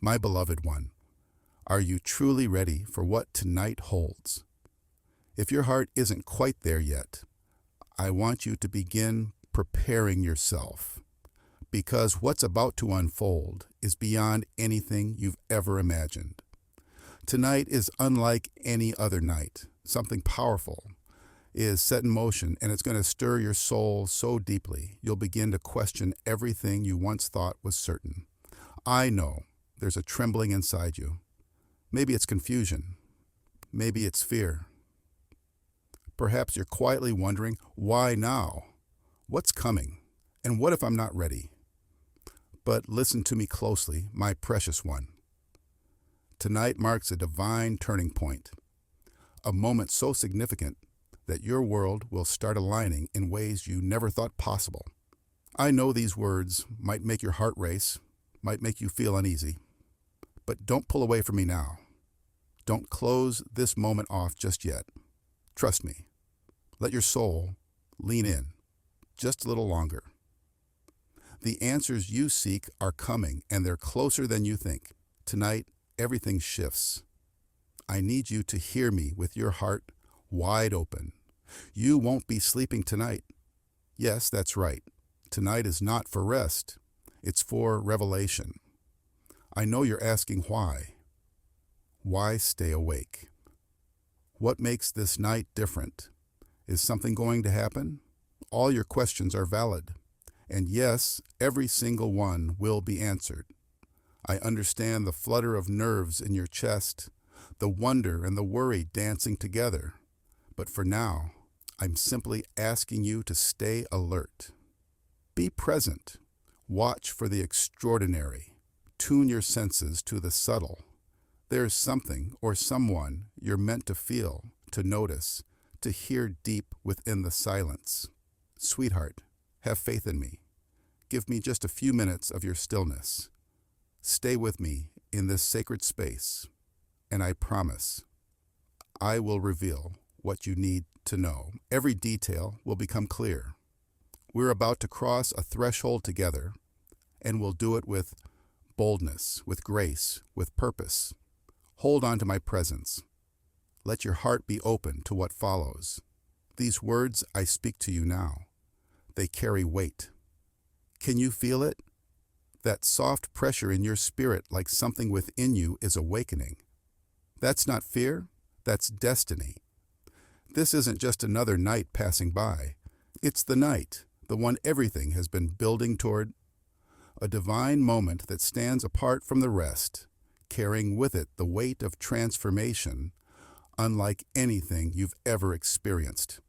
My beloved one, are you truly ready for what tonight holds? If your heart isn't quite there yet, I want you to begin preparing yourself, because what's about to unfold is beyond anything you've ever imagined. Tonight is unlike any other night. Something powerful is set in motion, and it's going to stir your soul so deeply you'll begin to question everything you once thought was certain. I know there's a trembling inside you. Maybe it's confusion. Maybe it's fear. Perhaps you're quietly wondering, why now? What's coming? And what if I'm not ready? But listen to me closely, my precious one. Tonight marks a divine turning point, a moment so significant that your world will start aligning in ways you never thought possible. I know these words might make your heart race, might make you feel uneasy, but don't pull away from me now. Don't close this moment off just yet. Trust me. Let your soul lean in just a little longer. The answers you seek are coming, and they're closer than you think. Tonight, everything shifts. I need you to hear me with your heart wide open. You won't be sleeping tonight. Yes, that's right. Tonight is not for rest. It's for revelation. I know you're asking why. Why stay awake? What makes this night different? Is something going to happen? All your questions are valid. And yes, every single one will be answered. I understand the flutter of nerves in your chest, the wonder and the worry dancing together. But for now, I'm simply asking you to stay alert. Be present. Watch for the extraordinary. Tune your senses to the subtle. There's something or someone you're meant to feel, to notice, to hear deep within the silence. Sweetheart, have faith in me. Give me just a few minutes of your stillness. Stay with me in this sacred space, and I promise I will reveal what you need to know. Every detail will become clear. We're about to cross a threshold together, and we'll do it with boldness, with grace, with purpose. Hold on to my presence. Let your heart be open to what follows. These words I speak to you now, they carry weight. Can you feel it? That soft pressure in your spirit, like something within you is awakening. That's not fear, that's destiny. This isn't just another night passing by. It's the night, the one everything has been building toward. A divine moment that stands apart from the rest, carrying with it the weight of transformation unlike anything you've ever experienced.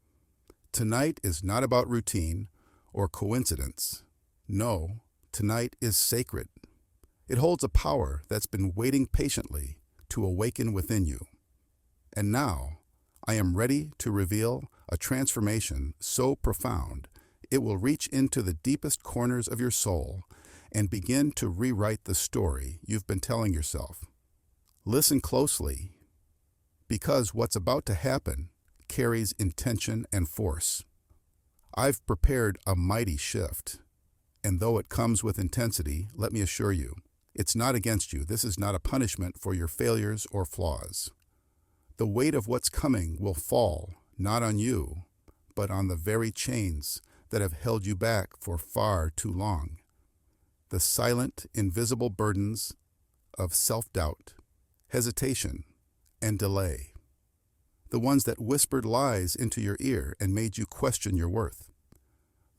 Tonight is not about routine or coincidence. No, tonight is sacred. It holds a power that's been waiting patiently to awaken within you. And now, I am ready to reveal a transformation so profound it will reach into the deepest corners of your soul and begin to rewrite the story you've been telling yourself. Listen closely, because what's about to happen carries intention and force. I've prepared a mighty shift, and though it comes with intensity, let me assure you, it's not against you. This is not a punishment for your failures or flaws. The weight of what's coming will fall, not on you, but on the very chains that have held you back for far too long. The silent, invisible burdens of self-doubt, hesitation, and delay. The ones that whispered lies into your ear and made you question your worth.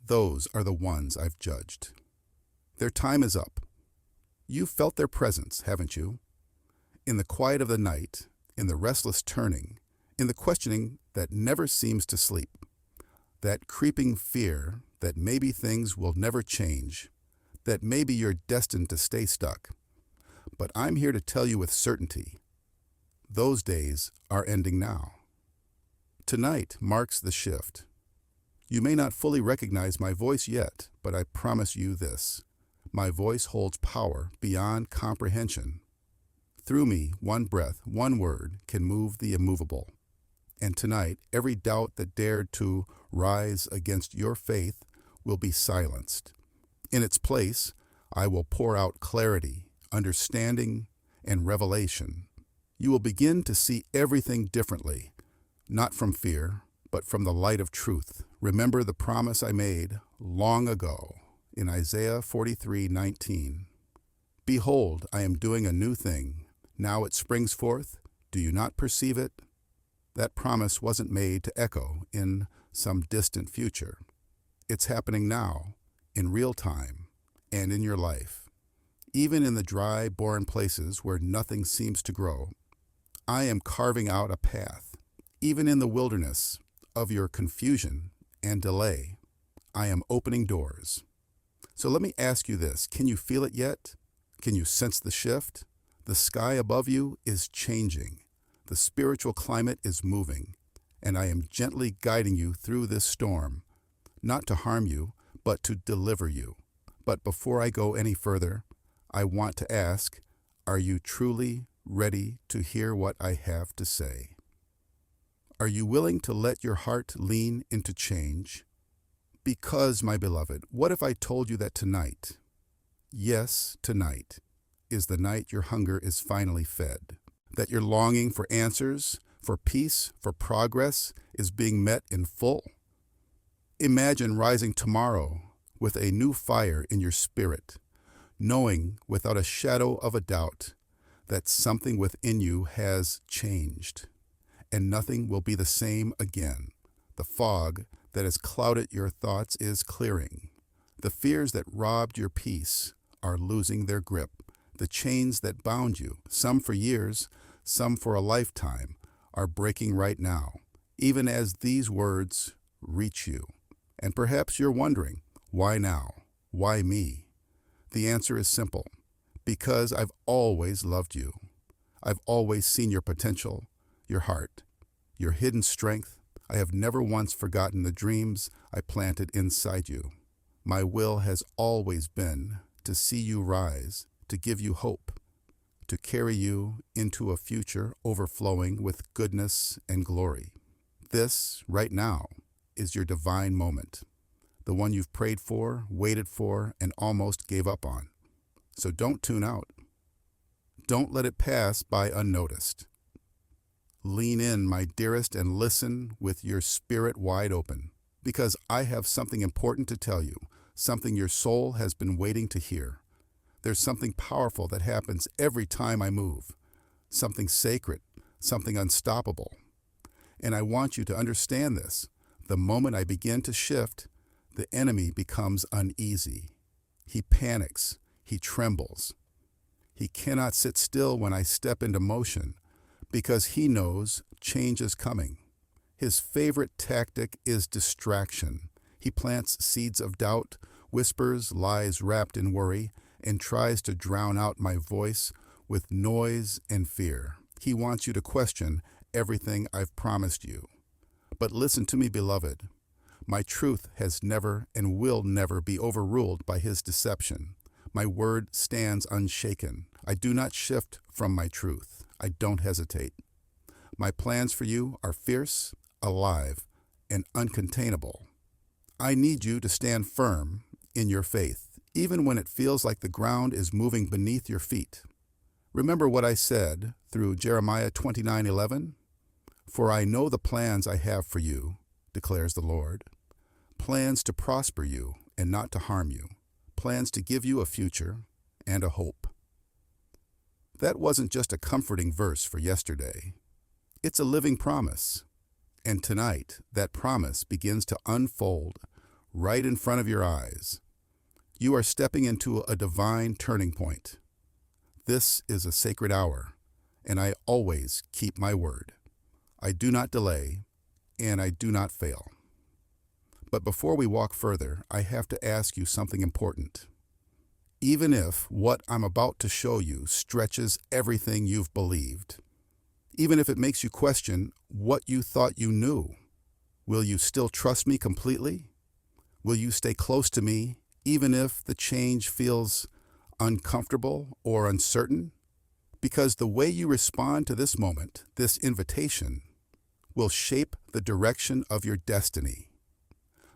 Those are the ones I've judged. Their time is up. You've felt their presence, haven't you? In the quiet of the night, in the restless turning, in the questioning that never seems to sleep. That creeping fear that maybe things will never change, that maybe you're destined to stay stuck. But I'm here to tell you with certainty, those days are ending now. Tonight marks the shift. You may not fully recognize my voice yet, but I promise you this. My voice holds power beyond comprehension. Through me, one breath, one word can move the immovable. And tonight, every doubt that dared to rise against your faith will be silenced. In its place, I will pour out clarity, understanding, and revelation. You will begin to see everything differently, not from fear, but from the light of truth. Remember the promise I made long ago in Isaiah 43:19. Behold, I am doing a new thing. Now it springs forth. Do you not perceive it? That promise wasn't made to echo in some distant future. It's happening now, in real time, and in your life. Even in the dry, barren places where nothing seems to grow, I am carving out a path. Even in the wilderness of your confusion and delay, I am opening doors. So let me ask you this. Can you feel it yet? Can you sense the shift? The sky above you is changing. The spiritual climate is moving, and I am gently guiding you through this storm, not to harm you, but to deliver you. But before I go any further, I want to ask, are you truly ready to hear what I have to say? Are you willing to let your heart lean into change? Because, my beloved, what if I told you that tonight, yes, tonight, is the night your hunger is finally fed? That your longing for answers, for peace, for progress is being met in full? Imagine rising tomorrow with a new fire in your spirit, knowing without a shadow of a doubt that something within you has changed, and nothing will be the same again. The fog that has clouded your thoughts is clearing. The fears that robbed your peace are losing their grip. The chains that bound you, some for years, some for a lifetime, are breaking right now, even as these words reach you. And perhaps you're wondering, why now? Why me? The answer is simple. Because I've always loved you. I've always seen your potential, your heart, your hidden strength. I have never once forgotten the dreams I planted inside you. My will has always been to see you rise, to give you hope, to carry you into a future overflowing with goodness and glory. This, right now, is your divine moment, the one you've prayed for, waited for, and almost gave up on. So don't tune out. Don't let it pass by unnoticed. Lean in, my dearest, and listen with your spirit wide open, because I have something important to tell you, something your soul has been waiting to hear. There's something powerful that happens every time I move, something sacred, something unstoppable. And I want you to understand this. The moment I begin to shift, the enemy becomes uneasy. He panics. He trembles. He cannot sit still when I step into motion because he knows change is coming. His favorite tactic is distraction. He plants seeds of doubt, whispers lies wrapped in worry, and tries to drown out my voice with noise and fear. He wants you to question everything I've promised you. But listen to me, beloved. My truth has never and will never be overruled by his deception. My word stands unshaken. I do not shift from my truth. I don't hesitate. My plans for you are fierce, alive, and uncontainable. I need you to stand firm in your faith, even when it feels like the ground is moving beneath your feet. Remember what I said through Jeremiah 29:11? For I know the plans I have for you, declares the Lord. Plans to prosper you and not to harm you. Plans to give you a future and a hope. That wasn't just a comforting verse for yesterday. It's a living promise. And tonight, that promise begins to unfold right in front of your eyes. You are stepping into a divine turning point. This is a sacred hour, and I always keep my word. I do not delay, and I do not fail. But before we walk further, I have to ask you something important. Even if what I'm about to show you stretches everything you've believed, even if it makes you question what you thought you knew, will you still trust me completely? Will you stay close to me even if the change feels uncomfortable or uncertain? Because the way you respond to this moment, this invitation, will shape the direction of your destiny.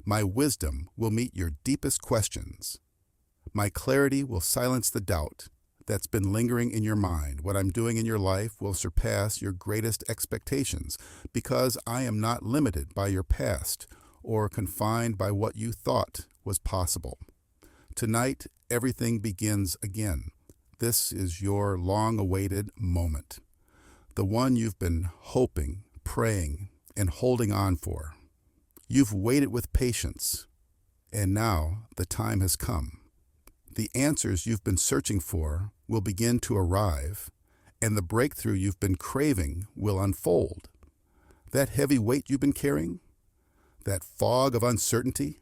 My wisdom will meet your deepest questions. My clarity will silence the doubt that's been lingering in your mind. What I'm doing in your life will surpass your greatest expectations because I am not limited by your past or confined by what you thought was possible. Tonight, everything begins again. This is your long-awaited moment, the one you've been hoping, praying, and holding on for. You've waited with patience, and now the time has come. The answers you've been searching for will begin to arrive, and the breakthrough you've been craving will unfold. That heavy weight you've been carrying, that fog of uncertainty,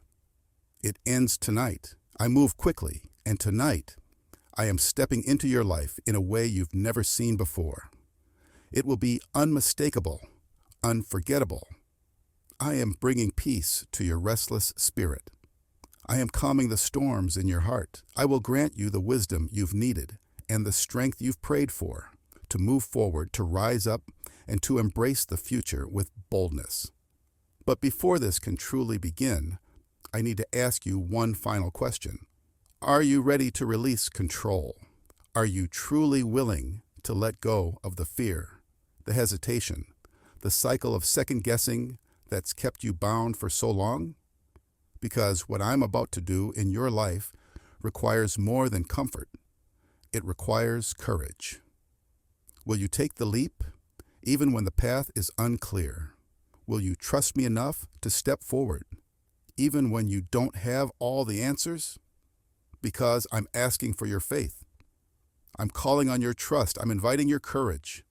it ends tonight. I move quickly, and tonight I am stepping into your life in a way you've never seen before. It will be unmistakable, unforgettable. I am bringing peace to your restless spirit. I am calming the storms in your heart. I will grant you the wisdom you've needed and the strength you've prayed for to move forward, to rise up, and to embrace the future with boldness. But before this can truly begin, I need to ask you one final question. Are you ready to release control? Are you truly willing to let go of the fear, the hesitation, the cycle of second-guessing that's kept you bound for so long? Because what I'm about to do in your life requires more than comfort. It requires courage. Will you take the leap, even when the path is unclear? Will you trust me enough to step forward, even when you don't have all the answers? Because I'm asking for your faith. I'm calling on your trust. I'm inviting your courage.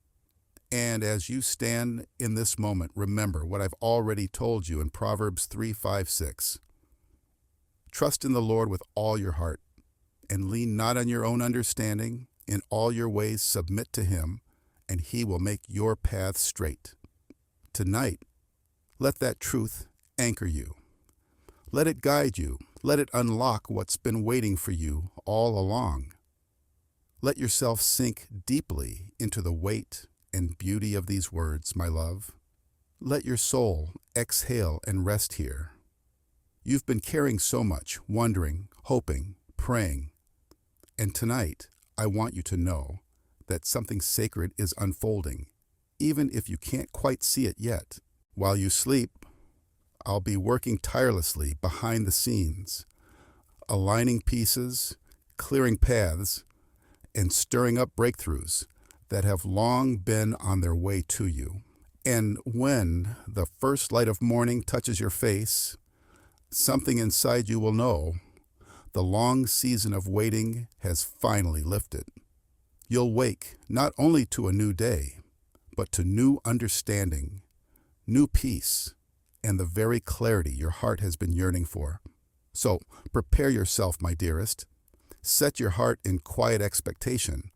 And as you stand in this moment, remember what I've already told you in Proverbs 3:5-6. Trust in the Lord with all your heart, and lean not on your own understanding. In all your ways submit to Him, and He will make your path straight. Tonight, let that truth anchor you. Let it guide you. Let it unlock what's been waiting for you all along. Let yourself sink deeply into the weight and beauty of these words, my love. Let your soul exhale and rest here. You've been carrying so much, wondering, hoping, praying. And tonight, I want you to know that something sacred is unfolding, even if you can't quite see it yet. While you sleep, I'll be working tirelessly behind the scenes, aligning pieces, clearing paths, and stirring up breakthroughs that have long been on their way to you. And when the first light of morning touches your face, something inside you will know the long season of waiting has finally lifted. You'll wake not only to a new day, but to new understanding, new peace, and the very clarity your heart has been yearning for. So prepare yourself, my dearest. Set your heart in quiet expectation,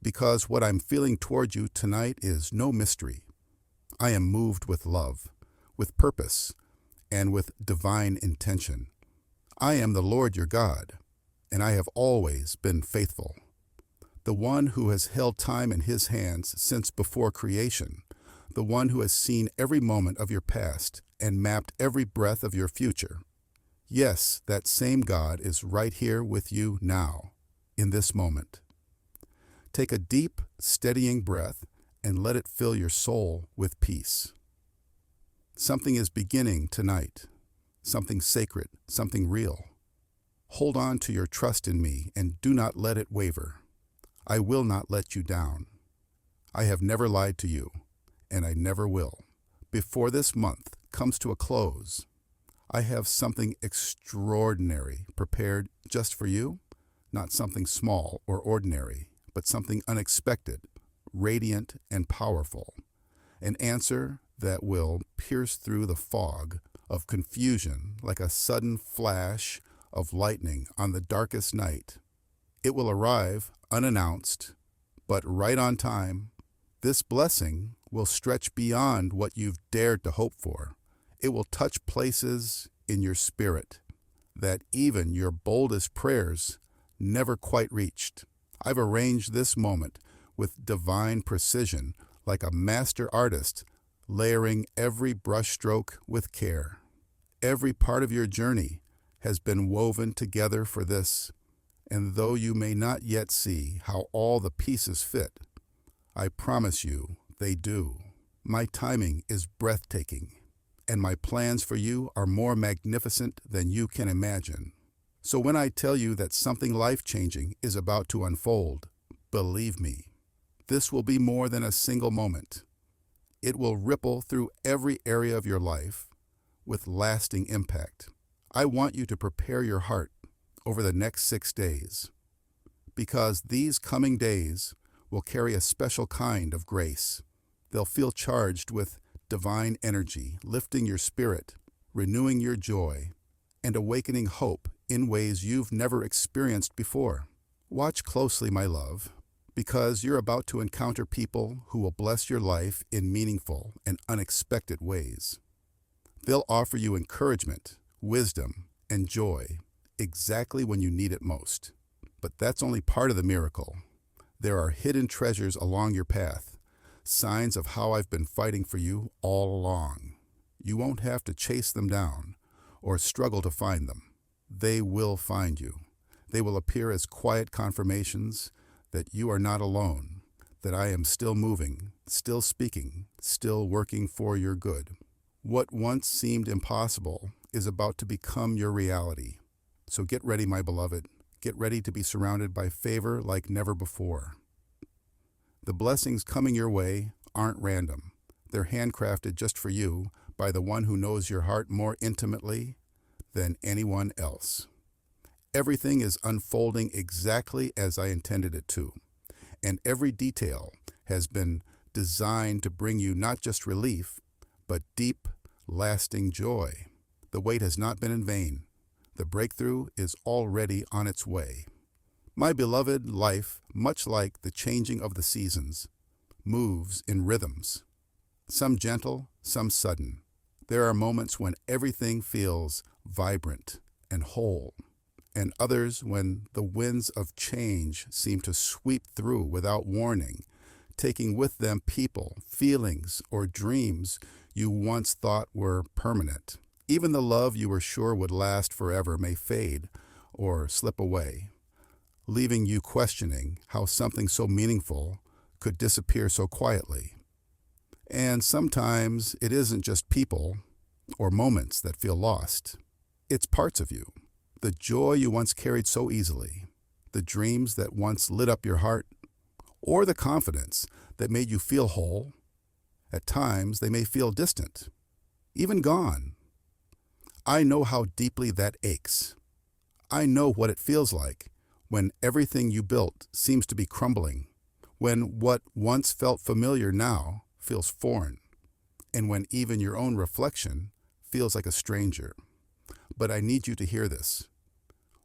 because what I'm feeling toward you tonight is no mystery. I am moved with love, with purpose, and with divine intention. I am the Lord your God, and I have always been faithful. The one who has held time in His hands since before creation, the one who has seen every moment of your past and mapped every breath of your future. Yes, that same God is right here with you now, in this moment. Take a deep, steadying breath and let it fill your soul with peace. Something is beginning tonight, something sacred, something real. Hold on to your trust in me and do not let it waver. I will not let you down. I have never lied to you, and I never will. Before this month comes to a close, I have something extraordinary prepared just for you, not something small or ordinary, but something unexpected, radiant, and powerful. An answer that will pierce through the fog of confusion like a sudden flash of lightning on the darkest night. It will arrive unannounced, but right on time. This blessing will stretch beyond what you've dared to hope for. It will touch places in your spirit that even your boldest prayers never quite reached. I've arranged this moment with divine precision, like a master artist, layering every brushstroke with care. Every part of your journey has been woven together for this, And though you may not yet see how all the pieces fit, I promise you they do. My timing is breathtaking, and my plans for you are more magnificent than you can imagine. So when I tell you that something life-changing is about to unfold, believe me, this will be more than a single moment. It will ripple through every area of your life with lasting impact. I want you to prepare your heart over the next 6 days, because these coming days will carry a special kind of grace. They'll feel charged with divine energy, lifting your spirit, renewing your joy, and awakening hope in ways you've never experienced before. Watch closely, my love, because you're about to encounter people who will bless your life in meaningful and unexpected ways. They'll offer you encouragement, wisdom, and joy exactly when you need it most. But that's only part of the miracle. There are hidden treasures along your path, signs of how I've been fighting for you all along. You won't have to chase them down or struggle to find them. They will find you. They will appear as quiet confirmations that you are not alone, that I am still moving, still speaking, still working for your good. What once seemed impossible is about to become your reality. So get ready, my beloved. Get ready to be surrounded by favor like never before. The blessings coming your way aren't random. They're handcrafted just for you by the one who knows your heart more intimately than anyone else. Everything is unfolding exactly as I intended it to, and every detail has been designed to bring you not just relief, but deep, lasting joy. The wait has not been in vain. The breakthrough is already on its way. My beloved, life, much like the changing of the seasons, moves in rhythms, some gentle, some sudden. There are moments when everything feels vibrant and whole, and others when the winds of change seem to sweep through without warning, taking with them people, feelings, or dreams you once thought were permanent. Even the love you were sure would last forever may fade or slip away, leaving you questioning how something so meaningful could disappear so quietly. And sometimes it isn't just people or moments that feel lost. It's parts of you. The joy you once carried so easily, the dreams that once lit up your heart, or the confidence that made you feel whole. At times, they may feel distant, even gone. I know how deeply that aches. I know what it feels like when everything you built seems to be crumbling, when what once felt familiar now feels foreign, and when even your own reflection feels like a stranger. But I need you to hear this.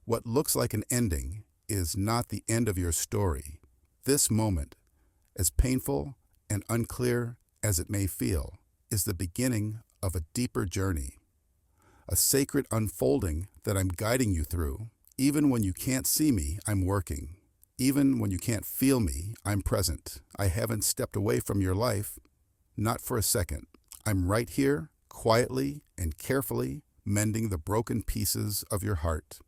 What looks like an ending is not the end of your story. This moment, as painful and unclear as it may feel, is the beginning of a deeper journey, a sacred unfolding that I'm guiding you through. Even when you can't see me, I'm working. Even when you can't feel me, I'm present. I haven't stepped away from your life, not for a second. I'm right here, quietly and carefully, mending the broken pieces of your heart,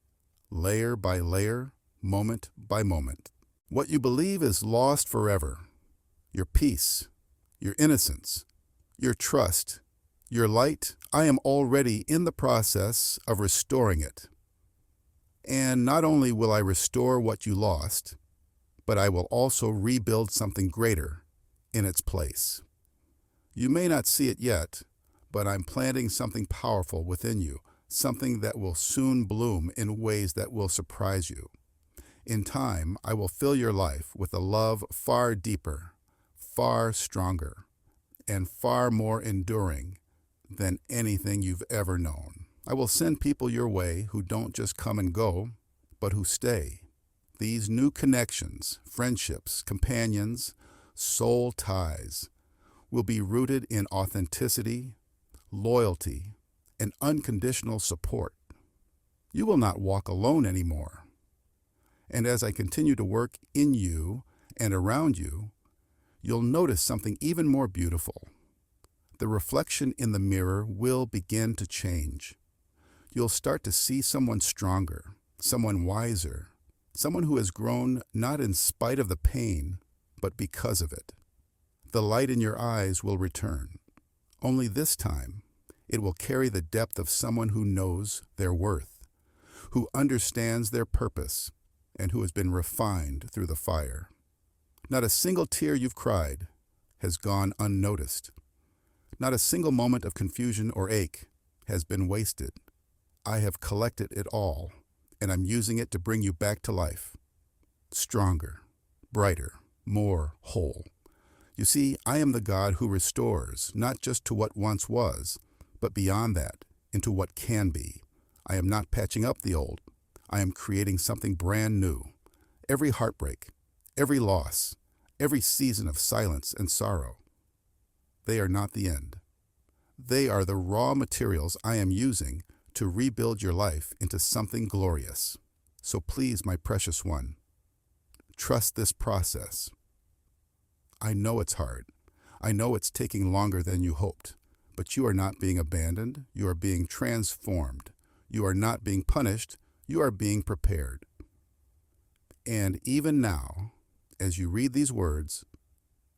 layer by layer, moment by moment. What you believe is lost forever, your peace, your innocence, your trust, your light, I am already in the process of restoring it. And not only will I restore what you lost, but I will also rebuild something greater in its place. You may not see it yet, but I'm planting something powerful within you, something that will soon bloom in ways that will surprise you. In time, I will fill your life with a love far deeper, far stronger, and far more enduring than anything you've ever known. I will send people your way who don't just come and go, but who stay. These new connections, friendships, companions, soul ties will be rooted in authenticity, loyalty, and unconditional support. You will not walk alone anymore. And as I continue to work in you and around you, you'll notice something even more beautiful. The reflection in the mirror will begin to change. You'll start to see someone stronger, someone wiser, Someone who has grown not in spite of the pain, but because of it. The light in your eyes will return. Only this time, it will carry the depth of someone who knows their worth, who understands their purpose, and who has been refined through the fire. Not a single tear you've cried has gone unnoticed. Not a single moment of confusion or ache has been wasted. I have collected it all, and I'm using it to bring you back to life. Stronger, brighter, more whole. You see, I am the God who restores, not just to what once was, but beyond that, into what can be. I am not patching up the old. I am creating something brand new. Every heartbreak, every loss, every season of silence and sorrow, they are not the end. They are the raw materials I am using to rebuild your life into something glorious. So please, my precious one, trust this process. I know it's hard. I know it's taking longer than you hoped, but you are not being abandoned. You are being transformed. You are not being punished. You are being prepared. And even now, as you read these words,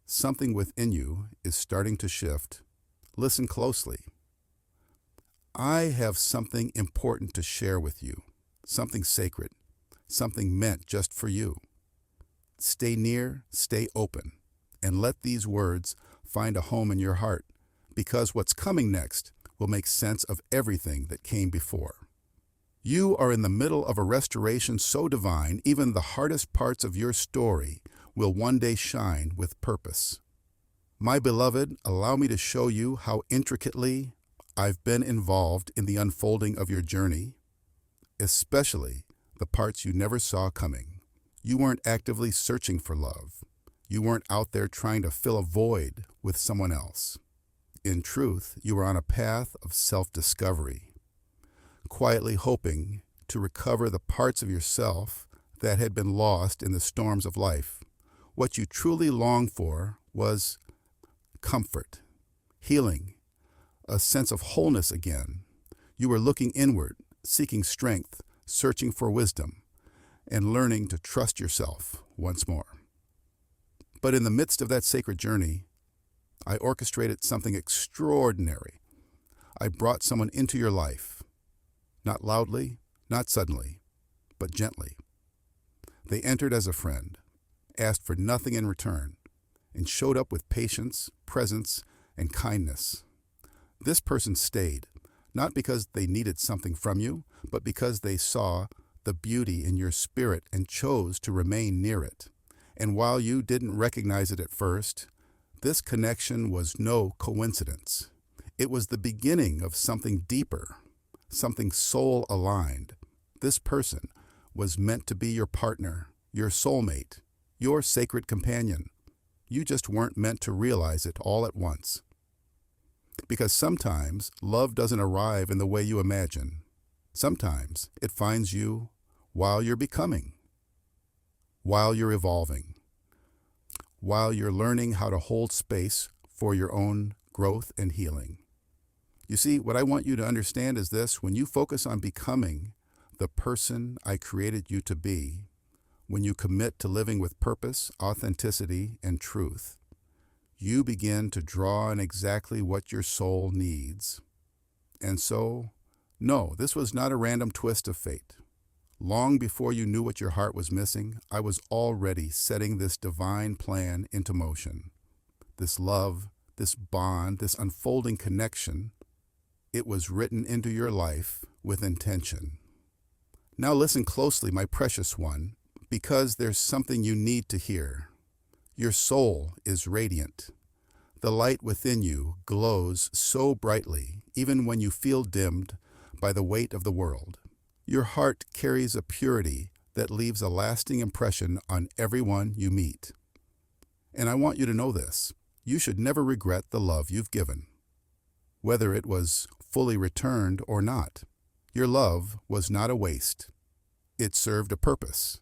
something within you is starting to shift. Listen closely. I have something important to share with you, something sacred, something meant just for you. Stay near, stay open, and let these words find a home in your heart, because what's coming next will make sense of everything that came before. You are in the middle of a restoration so divine, even the hardest parts of your story will one day shine with purpose. My beloved, allow me to show you how intricately I've been involved in the unfolding of your journey, especially the parts you never saw coming. You weren't actively searching for love. You weren't out there trying to fill a void with someone else. In truth, you were on a path of self-discovery, quietly hoping to recover the parts of yourself that had been lost in the storms of life. What you truly longed for was comfort, healing, a sense of wholeness again. You were looking inward, seeking strength, searching for wisdom, and learning to trust yourself once more. But in the midst of that sacred journey, I orchestrated something extraordinary. I brought someone into your life, not loudly, not suddenly, but gently. They entered as a friend, asked for nothing in return, and showed up with patience, presence, and kindness. This person stayed, not because they needed something from you, but because they saw the beauty in your spirit and chose to remain near it. And while you didn't recognize it at first, this connection was no coincidence. It was the beginning of something deeper, something soul-aligned. This person was meant to be your partner, your soulmate, your sacred companion. You just weren't meant to realize it all at once. Because sometimes love doesn't arrive in the way you imagine. Sometimes it finds you while you're becoming, while you're evolving, while you're learning how to hold space for your own growth and healing. You see, what I want you to understand is this: when you focus on becoming the person I created you to be, when you commit to living with purpose, authenticity, and truth, you begin to draw on exactly what your soul needs. And so, no, this was not a random twist of fate. Long before you knew what your heart was missing, I was already setting this divine plan into motion. This love, this bond, this unfolding connection, it was written into your life with intention. Now listen closely, my precious one, because there's something you need to hear. Your soul is radiant. The light within you glows so brightly, even when you feel dimmed by the weight of the world. Your heart carries a purity that leaves a lasting impression on everyone you meet. And I want you to know this: you should never regret the love you've given. Whether it was fully returned or not, your love was not a waste. It served a purpose.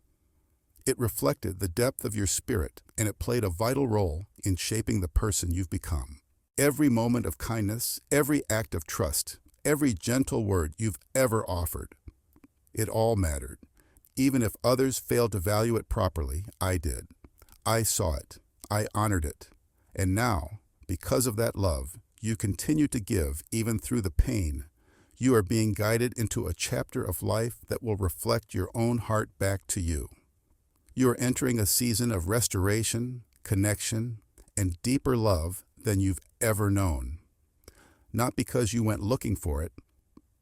It reflected the depth of your spirit, and it played a vital role in shaping the person you've become. Every moment of kindness, every act of trust, every gentle word you've ever offered, it all mattered. Even if others failed to value it properly, I did. I saw it. I honored it. And now, because of that love, you continue to give even through the pain. You are being guided into a chapter of life that will reflect your own heart back to you. You are entering a season of restoration, connection, and deeper love than you've ever known. Not because you went looking for it,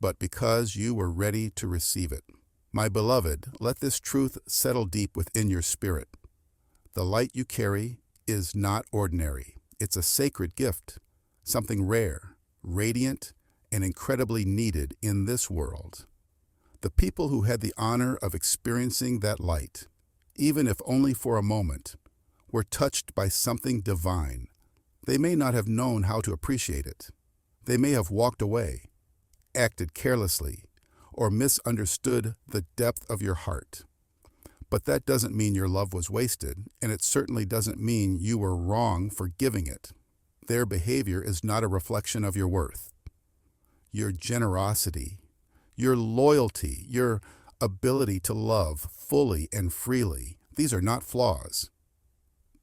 but because you were ready to receive it. My beloved, let this truth settle deep within your spirit. The light you carry is not ordinary. It's a sacred gift, something rare, radiant, and incredibly needed in this world. The people who had the honor of experiencing that light, even if only for a moment, were touched by something divine. They may not have known how to appreciate it. They may have walked away, acted carelessly, or misunderstood the depth of your heart. But that doesn't mean your love was wasted, and it certainly doesn't mean you were wrong for giving it. Their behavior is not a reflection of your worth. Your generosity, your loyalty, your ability to love fully and freely, these are not flaws.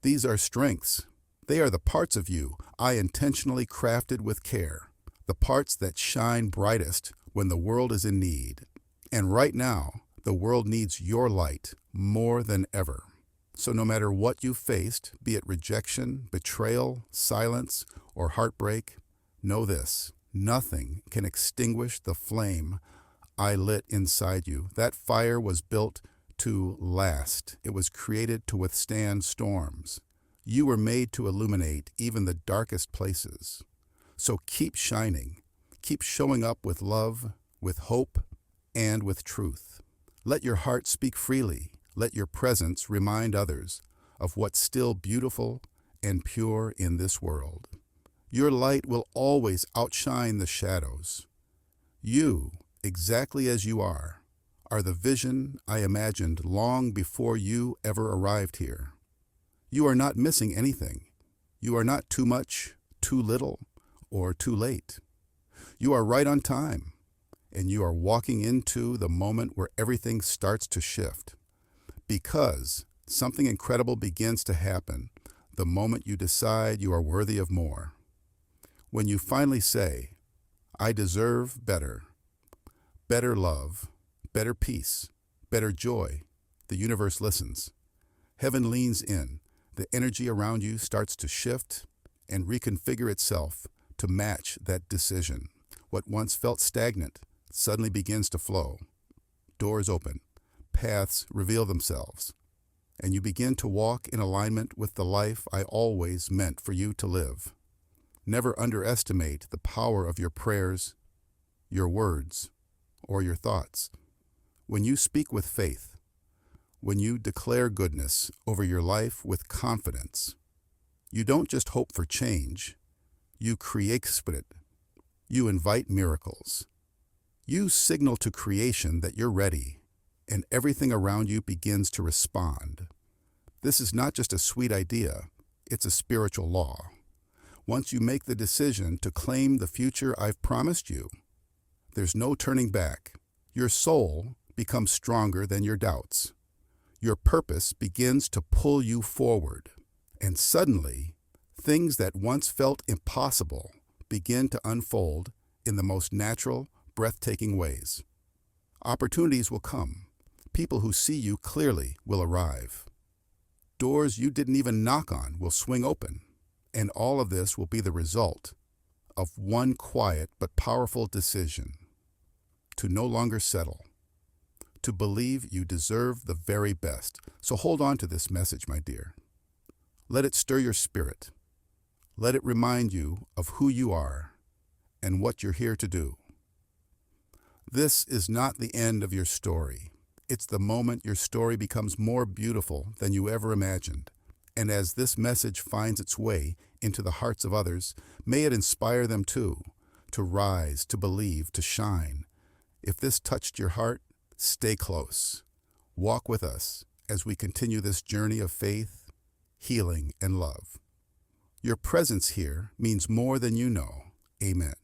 These are strengths. They are the parts of you I intentionally crafted with care, the parts that shine brightest when the world is in need. And right now, the world needs your light more than ever. So no matter what you faced, be it rejection, betrayal, silence, or heartbreak, know this: nothing can extinguish the flame I lit inside you. That fire was built to last. It was created to withstand storms. You were made to illuminate even the darkest places. So keep shining. Keep showing up with love, with hope, and with truth. Let your heart speak freely. Let your presence remind others of what's still beautiful and pure in this world. Your light will always outshine the shadows. You, exactly as you are the vision I imagined long before you ever arrived here. You are not missing anything. You are not too much, too little, or too late. You are right on time, and you are walking into the moment where everything starts to shift. Because something incredible begins to happen the moment you decide you are worthy of more. When you finally say, I deserve better, better love, better peace, better joy, the universe listens. Heaven leans in. The energy around you starts to shift and reconfigure itself to match that decision. What once felt stagnant suddenly begins to flow. Doors open, paths reveal themselves, and you begin to walk in alignment with the life I always meant for you to live. Never underestimate the power of your prayers, your words, or your thoughts. When you speak with faith, when you declare goodness over your life with confidence, you don't just hope for change, you create it. You invite miracles. You signal to creation that you're ready, and everything around you begins to respond. This is not just a sweet idea, it's a spiritual law. Once you make the decision to claim the future I've promised you, there's no turning back. Your soul becomes stronger than your doubts. Your purpose begins to pull you forward, and suddenly, things that once felt impossible begin to unfold in the most natural, breathtaking ways. Opportunities will come. People who see you clearly will arrive. Doors you didn't even knock on will swing open, and all of this will be the result of one quiet but powerful decision: to no longer settle, to believe you deserve the very best. So hold on to this message, my dear. Let it stir your spirit. Let it remind you of who you are and what you're here to do. This is not the end of your story. It's the moment your story becomes more beautiful than you ever imagined. And as this message finds its way into the hearts of others, may it inspire them too, to rise, to believe, to shine. If this touched your heart, stay close. Walk with us as we continue this journey of faith, healing, and love. Your presence here means more than you know. Amen.